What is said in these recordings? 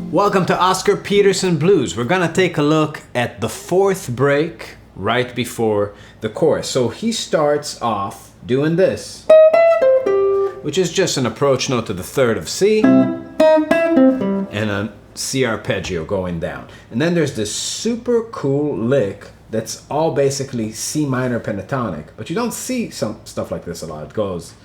Welcome to Oscar Peterson Blues. We're gonna take a look at the fourth break right before the chorus. So he starts off doing this, which is just an approach note to the third of C and a C arpeggio going down. And then there's this super cool lick that's all basically C minor pentatonic, but you don't see some stuff like this a lot. It goes.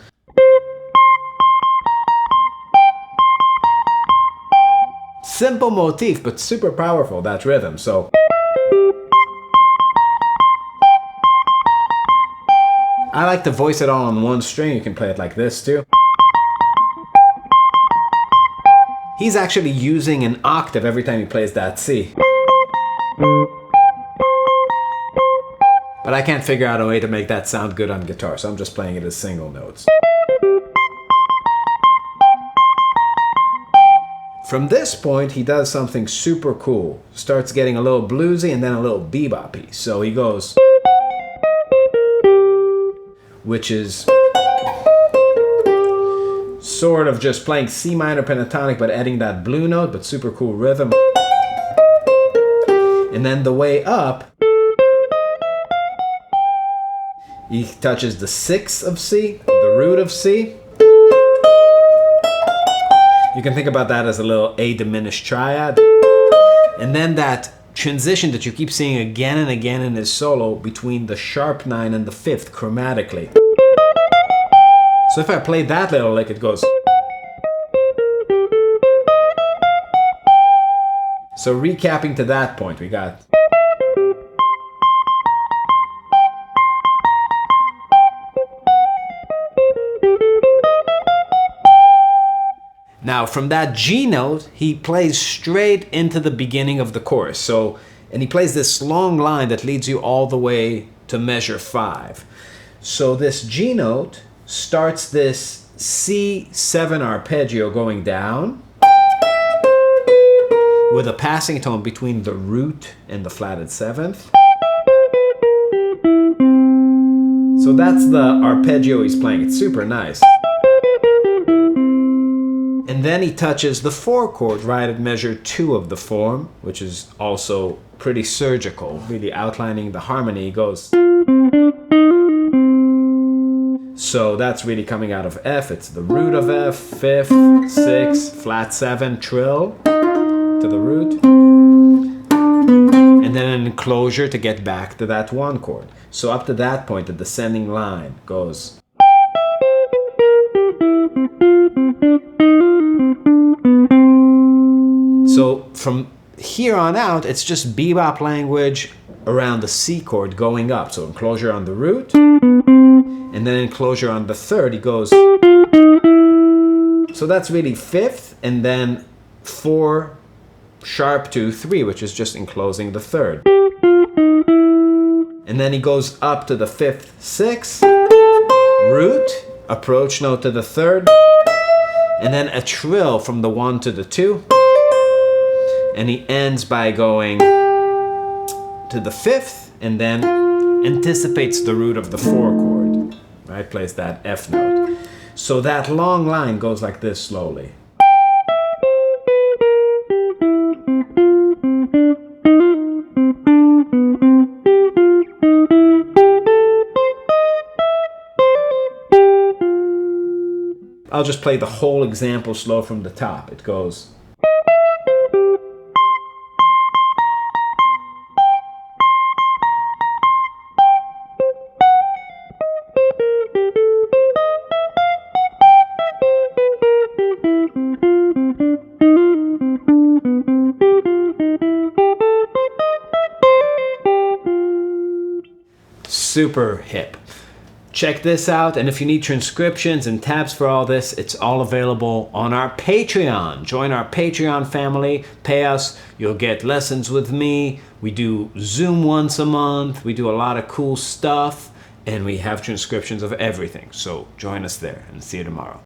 Simple motif, but super powerful, that rhythm. So I like to voice it all on one string. You can play it like this too. He's actually using an octave every time he plays that C. But I can't figure out a way to make that sound good on guitar, so I'm just playing it as single notes. From this point, he does something super cool. Starts getting a little bluesy and then a little bebop-y. So he goes, which is sort of just playing C minor pentatonic but adding that blue note, but super cool rhythm. And then the way up, he touches the sixth of C, the root of C. You can think about that as a little A diminished triad. And then that transition that you keep seeing again and again in his solo between the sharp 9 and the 5th chromatically. So if I play that little lick, it goes. So recapping to that point, we got. Now from that G note, he plays straight into the beginning of the chorus. So, and he plays this long line that leads you all the way to measure 5. So this G note starts this C7 arpeggio going down with a passing tone between the root and the flatted 7th. So that's the arpeggio he's playing. It's super nice. And then he touches the 4 chord right at measure 2 of the form, which is also pretty surgical, really outlining the harmony. He goes. So that's really coming out of F. It's the root of F, 5th, 6th, flat 7, trill to the root. And then an enclosure to get back to that 1 chord. So up to that point, the descending line goes. So from here on out, it's just bebop language around the C chord going up. So enclosure on the root, and then enclosure on the 3rd, he goes. So that's really 5th, and then 4, sharp 2, 3, which is just enclosing the 3rd. And then he goes up to the 5th, 6th, root, approach note to the 3rd, and then a trill from the 1 to the 2. And he ends by going to the 5th and then anticipates the root of the 4 chord, right? Plays that F note. So that long line goes like this slowly. I'll just play the whole example slow from the top. It goes. Super hip. Check this out, and if you need transcriptions and tabs for all this, it's all available on our Patreon. Join our Patreon family, pay us, you'll get lessons with me. We do Zoom once a month, we do a lot of cool stuff, and we have transcriptions of everything. So join us there, and see you tomorrow.